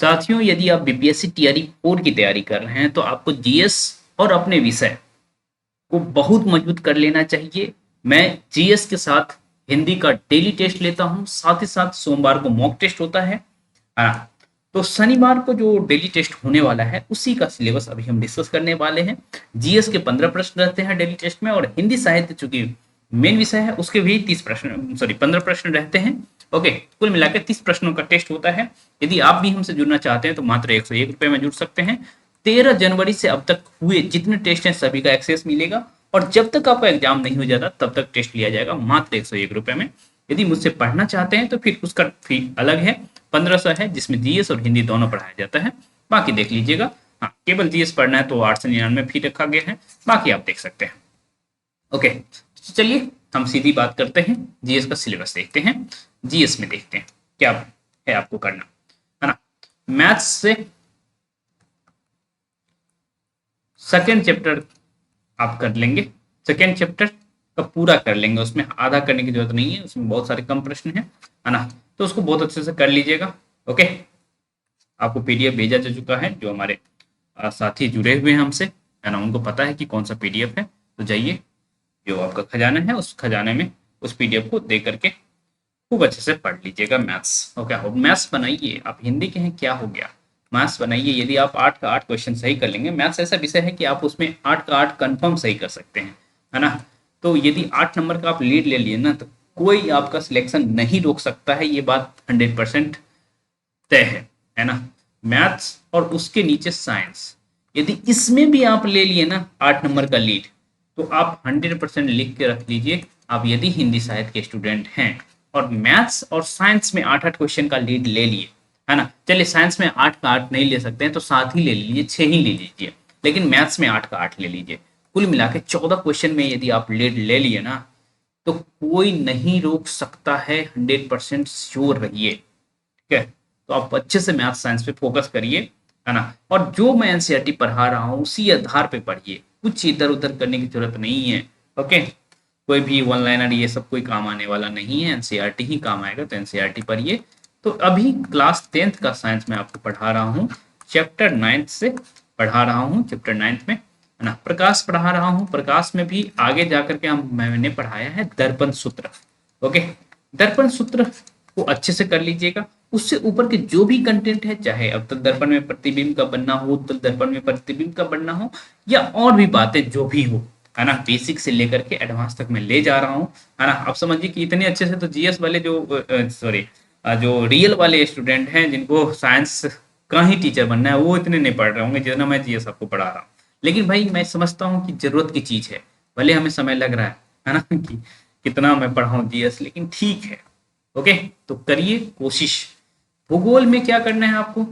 साथियों, यदि आप बीपीएससी टीआरई 4 की तैयारी कर रहे हैं तो आपको जीएस और अपने विषय को बहुत मजबूत कर लेना चाहिए। मैं जीएस के साथ हिंदी का डेली टेस्ट लेता हूं, साथ ही साथ सोमवार को मॉक टेस्ट होता है ना। तो शनिवार को जो डेली टेस्ट होने वाला है उसी का सिलेबस अभी हम डिस्कस करने वाले हैं। जीएस के 15 प्रश्न रहते हैं डेली टेस्ट में, और हिंदी साहित्य चूंकि मेन विषय है उसके भी 15 प्रश्न रहते हैं। ओके, कुल मिलाकर 30 प्रश्नों का टेस्ट होता है। यदि आप भी हमसे जुड़ना चाहते हैं तो मात्र 101 रुपए में जुड़ सकते हैं। 13 जनवरी से अब तक हुए जितने टेस्ट हैं सभी का एक्सेस मिलेगा, और जब तक आपका एग्जाम नहीं हो जाता तब तक टेस्ट लिया जाएगा मात्र 101 रुपए में। यदि मुझसे पढ़ना चाहते हैं तो फिर उसका फी अलग है, 1500 है, जिसमें जीएस और हिंदी दोनों पढ़ाया जाता है। बाकी देख लीजिएगा। हाँ, केवल जीएस पढ़ना है तो 899 फी रखा गया है, बाकी आप देख सकते हैं। ओके, तो चलिए हम सीधी बात करते हैं, जीएस का सिलेबस देखते हैं। जीएस में देखते हैं क्या है आपको करना, है ना। मैथ्स से सेकेंड चैप्टर आप कर लेंगे, सेकेंड चैप्टर का पूरा कर लेंगे, उसमें आधा करने की जरूरत नहीं है, उसमें बहुत सारे कम प्रश्न है ना, तो उसको बहुत अच्छे से कर लीजिएगा। ओके, आपको पीडीएफ भेजा जा चुका है, जो हमारे साथी जुड़े हुए हैं हमसे, है ना, उनको पता है कि कौन सा पीडीएफ है। तो जाइए, जो आपका खजाना है उस खजाने में उस पीडीएफ को दे करके खूब अच्छे से पढ़ लीजिएगा मैथ्स। ओके, मैथ्स बनाइए। आप हिंदी के हैं, क्या हो गया, मैथ्स बनाइए। यदि आप 8 का 8 क्वेश्चन सही कर लेंगे, मैथ्स ऐसा विषय है कि आप उसमें 8 का 8 कंफर्म सही कर सकते हैं, है ना। तो यदि 8 नंबर का आप लीड ले लिए ना, तो कोई आपका सिलेक्शन नहीं रोक सकता है, ये बात 100% तय है ना। मैथ्स और उसके नीचे साइंस, यदि इसमें भी आप ले लिए ना 8 नंबर का लीड, तो आप 100% लिख के रख लीजिए। आप यदि हिंदी साहित्य के स्टूडेंट हैं और मैथ्स और साइंस में 8-8 क्वेश्चन का लीड ले लिए, है ना, चलिए साइंस में 8 का 8 नहीं ले सकते हैं तो 7 ही ले लीजिए, 6 ही ले लीजिए, लेकिन मैथ्स में 8 का 8 ले लीजिए। कुल मिला के 14 क्वेश्चन में यदि आप लीड ले लिए ना, तो कोई नहीं रोक सकता है, 100% श्योर रहिए। ठीक है, तो आप अच्छे से मैथ साइंस पे फोकस करिए, है ना, और जो मैं एनसीईआरटी पढ़ा रहा हूँ उसी आधार पे पढ़िए, कुछ इधर उधर करने की जरूरत नहीं है। ओके, कोई भी वन लाइनर ये सब कोई काम आने वाला नहीं है, एनसीईआरटी ही काम आएगा, तो एनसीईआरटी पढ़िए। तो अभी क्लास 10th का साइंस में आपको पढ़ा रहा हूँ, चैप्टर 9 से पढ़ा रहा हूँ, चैप्टर 9 में, है ना, प्रकाश पढ़ा रहा हूँ। प्रकाश में भी आगे जाकर के मैंने पढ़ाया है दर्पण सूत्र। ओके, दर्पण सूत्र को अच्छे से कर लीजिएगा। उससे ऊपर के जो भी कंटेंट है, चाहे अब तक दर्पण में प्रतिबिंब का बनना हो, तो दर्पण में प्रतिबिंब का बनना हो, या और भी बातें जो भी हो, है ना, बेसिक से लेकर के एडवांस तक मैं ले जा रहा हूँ, है ना। आप समझिए कि इतने अच्छे से तो जीएस वाले जो रियल वाले स्टूडेंट हैं, जिनको साइंस का ही टीचर बनना है, वो इतने नहीं पढ़ रहे होंगे जितना मैं जीएस आपको पढ़ा रहा हूँ। लेकिन भाई मैं समझता हूँ कि जरूरत की चीज है, भले हमें समय लग रहा है ना, कि कितना मैं पढ़ाऊँ जीएस, लेकिन ठीक है। ओके, तो करिए कोशिश। भूगोल में क्या करना है आपको,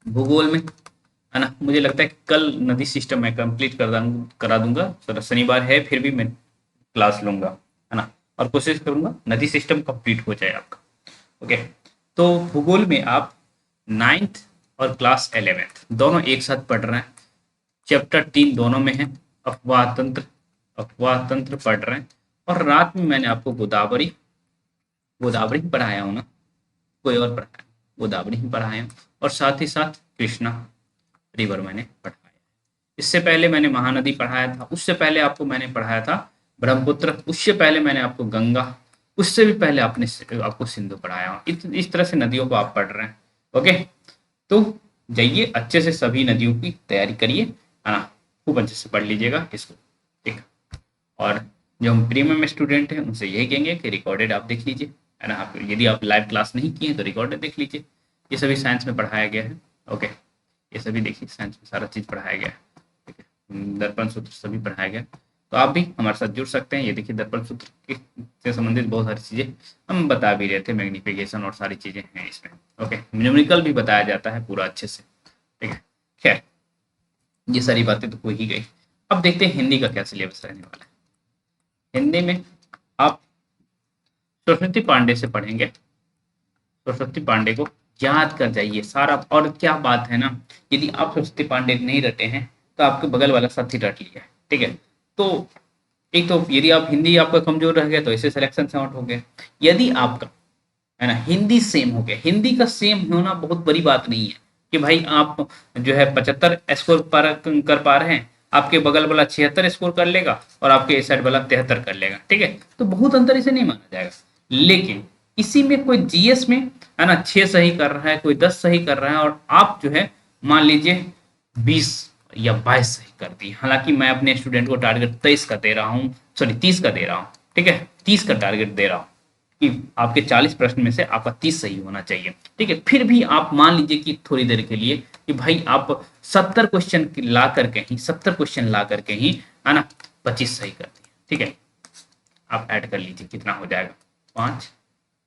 भूगोल में, है ना, मुझे लगता है कि कल नदी सिस्टम मैं कंप्लीट करा दूंगा। शनिवार है फिर भी मैं क्लास लूंगा, है ना, और कोशिश करूंगा नदी सिस्टम कंप्लीट हो जाए आपका। ओके, तो भूगोल में आप 9th और क्लास 11th दोनों एक साथ पढ़ रहे हैं। चैप्टर 3 दोनों में है, अफवाह तंत्र पढ़ रहे हैं। और रात में मैंने आपको गोदावरी गोदावरी ही पढ़ाया हूँ ना, कोई और पढ़ाया, गोदावरी ही पढ़ाया हूँ, और साथ ही साथ कृष्णा रिवर मैंने पढ़ाया। इससे पहले मैंने महानदी पढ़ाया था, उससे पहले आपको मैंने पढ़ाया था ब्रह्मपुत्र, उससे पहले मैंने आपको गंगा, उससे भी पहले आपको सिंधु पढ़ाया हूँ। इस तरह से नदियों को आप पढ़ रहे हैं। ओके, तो जाइए अच्छे से सभी नदियों की तैयारी करिए, है ना, खूब अच्छे से पढ़ लीजिएगा इसको, ठीक। और जो हम प्रीमियम स्टूडेंट हैं उनसे यही कहेंगे कि रिकॉर्डेड आप देख लीजिए, है ना। आप यदि आप लाइव क्लास नहीं किए हैं तो रिकॉर्डेड देख लीजिए, ये सभी साइंस में पढ़ाया गया है। ओके, ये सभी देखिए, साइंस में सारा चीज़ पढ़ाया गया है, ठीक है, दर्पण सूत्र सभी पढ़ाया गया। तो आप भी हमारे साथ जुड़ सकते हैं। ये देखिए दर्पण सूत्र से संबंधित बहुत सारी चीज़ें हम बता भी रहे थे, मैग्निफिकेशन और सारी चीज़ें हैं इसमें। ओके, न्यूमेरिकल भी बताया जाता है पूरा अच्छे से, ठीक है। खैर, ये सारी बातें तो हो ही गई। अब देखते हैं हिंदी का क्या सिलेबस रहने वाला है। हिंदी में आप सरस्वती पांडे से पढ़ेंगे, सरस्वती पांडे को याद कर जाइए सारा। और क्या बात है ना, यदि आप सरस्वती पांडे नहीं रटे हैं तो आपके बगल वाला साथी रट लिया है, ठीक है। तो एक तो यदि आप हिंदी आपका कमजोर रह गया तो ऐसे सिलेक्शन से आउट हो गए। यदि आपका है ना। हिंदी सेम हो गया, हिंदी का सेम होना बहुत बड़ी बात नहीं है कि भाई आप जो है 75 स्कोर पर कर पा रहे हैं, आपके बगल वाला 76 स्कोर कर लेगा और आपके इस साइड वाला 73 कर लेगा, ठीक है, तो बहुत अंतर इसे नहीं माना जाएगा। लेकिन इसी में कोई जीएस में है ना 6 सही कर रहा है, कोई 10 सही कर रहा है, और आप जो है मान लीजिए 20 या 22 सही कर दिए। हालांकि मैं अपने स्टूडेंट को टारगेट 23 का दे रहा हूँ, सॉरी 30 का दे रहा हूँ, ठीक है, 30 का टारगेट दे रहा हूँ कि आपके 40 प्रश्न में से आपका 30 सही होना चाहिए, ठीक है। फिर भी आप मान लीजिए कि थोड़ी देर के लिए कि भाई आप 70 क्वेश्चन ला करके ही 70 क्वेश्चन ला करके ही है ना 25 सही कर दिए, ठीक है। आप ऐड कर लीजिए कितना हो जाएगा, 5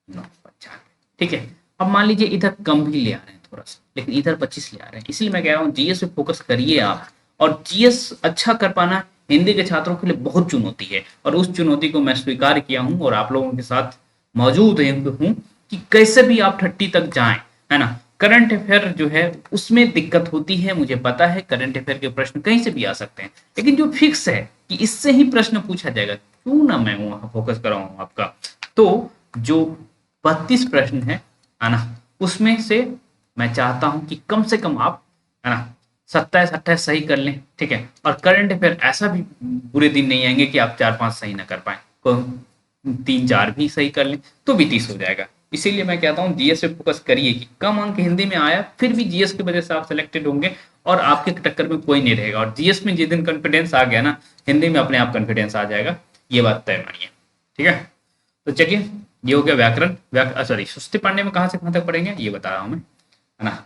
9 95, ठीक है। अब मान लीजिए इधर कम भी ले आ रहे हैं थोड़ा सा, लेकिन इधर 25 ले आ रहे हैं, इसलिए मैं कह रहा हूँ जीएस पे फोकस करिए आप। और जीएस अच्छा कर पाना हिंदी के छात्रों के लिए बहुत चुनौती है, और उस चुनौती को मैं स्वीकार किया हूँ और आप लोगों के साथ मौजूद हूँ कि कैसे भी आप 30 तक जाएं, है ना। करंट अफेयर जो है उसमें दिक्कत होती है, मुझे पता है, करंट अफेयर के प्रश्न कहीं से भी आ सकते हैं, लेकिन जो फिक्स है कि इससे ही प्रश्न पूछा जाएगा, क्यों ना मैं वहां फोकस कराऊं आपका। तो जो 32 प्रश्न है ना, उसमें से मैं चाहता हूं कि कम से कम आप है ना 27 28 सही कर लें, ठीक है। और करंट अफेयर ऐसा भी बुरे दिन नहीं आएंगे कि आप 4 5 सही ना कर पाए, 3 4 भी सही कर लें तो भी 30 हो जाएगा। इसीलिए मैं कहता हूँ जीएस पे फोकस करिए कि कम अंक हिंदी में आया फिर भी जीएस की वजह से आप सिलेक्टेड होंगे और आपके टक्कर में कोई नहीं रहेगा। और जीएस में जिस दिन कॉन्फिडेंस आ गया ना, हिंदी में अपने आप कॉन्फिडेंस आ जाएगा, ये बात तय मानिए, ठीक है। तो चलिए, ये हो गया व्याकरण। सॉरी, सुश्रुति पांडे में कहाँ से कहाँ तक पढ़ेंगे ये बता रहा हूँ मैं, है ना।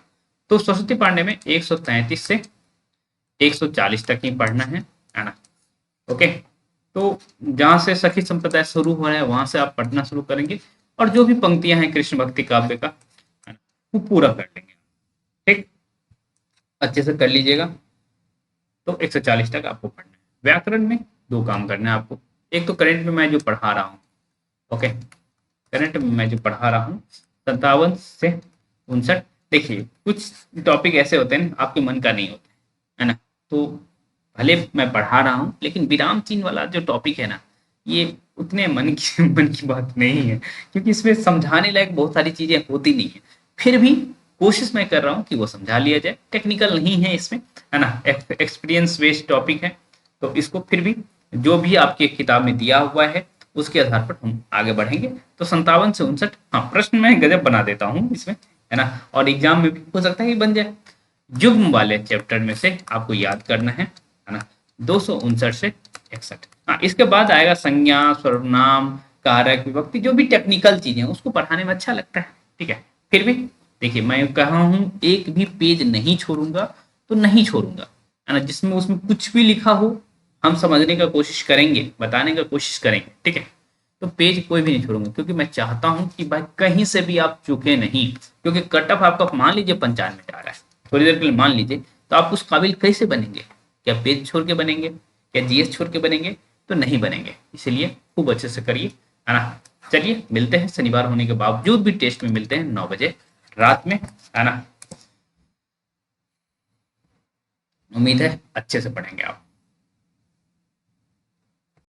तो सुश्रुति पांडे में 133 से 140 तक ही पढ़ना है ना। ओके, तो जहां से सखी संप्रदाय शुरू हो रहा है वहां से आप पढ़ना शुरू करेंगे, और जो भी पंक्तियां हैं कृष्ण भक्ति काव्य का, है ना, वो पूरा कर लेंगे, ठीक, अच्छे से कर लीजिएगा। तो 140 तक आपको पढ़ना है। व्याकरण में दो काम करना है आपको। एक तो करंट में मैं जो पढ़ा रहा हूँ, ओके, करंट में मैं जो पढ़ा रहा हूँ 57 से 59। देखिए कुछ टॉपिक ऐसे होते हैं आपके मन का नहीं होता है ना, तो भले मैं पढ़ा रहा हूँ लेकिन विराम चिन्ह वाला जो टॉपिक है ना, ये उतने मन की बात नहीं है, क्योंकि इसमें समझाने लायक बहुत सारी चीजें होती नहीं है। फिर भी कोशिश मैं कर रहा हूँ कि वो समझा लिया जाए, टेक्निकल नहीं है इसमें, है ना, एक्सपीरियंस बेस्ड टॉपिक है। तो इसको फिर भी जो भी आपकी किताब में दिया हुआ है उसके आधार पर हम आगे बढ़ेंगे। तो 57 से 59, हाँ, प्रश्न मैं गजब बना देता हूँ इसमें, है ना, और एग्जाम में भी हो सकता है कि बन जाए। युग्म वाले चैप्टर में से आपको याद करना है ना, 259 से 61। हाँ, इसके बाद आएगा संज्ञा, सर्वनाम, कारक, विभक्ति, जो भी टेक्निकल चीजें उसको पढ़ाने में अच्छा लगता है, ठीक है। फिर भी देखिए मैं कहा हूँ एक भी पेज नहीं छोड़ूंगा, तो नहीं छोड़ूंगा, है ना, जिसमें उसमें कुछ भी लिखा हो हम समझने का कोशिश करेंगे, बताने का कोशिश करेंगे, ठीक है। तो पेज कोई भी नहीं छोड़ूंगा, क्योंकि मैं चाहता हूं कि भाई कहीं से भी आप चूके नहीं, क्योंकि कट ऑफ आपका मान लीजिए 95 जा रहा है, थोड़ी देर के लिए मान लीजिए, तो आप उस काबिल कैसे बनेंगे? क्या पेज छोड़ के बनेंगे? क्या जीएस छोड़ के बनेंगे? तो नहीं बनेंगे। इसलिए खूब अच्छे से करिए, है ना। चलिए मिलते हैं शनिवार होने के बावजूद भी टेस्ट में मिलते हैं 9 बजे रात में, है ना। उम्मीद है अच्छे से पढ़ेंगे आप।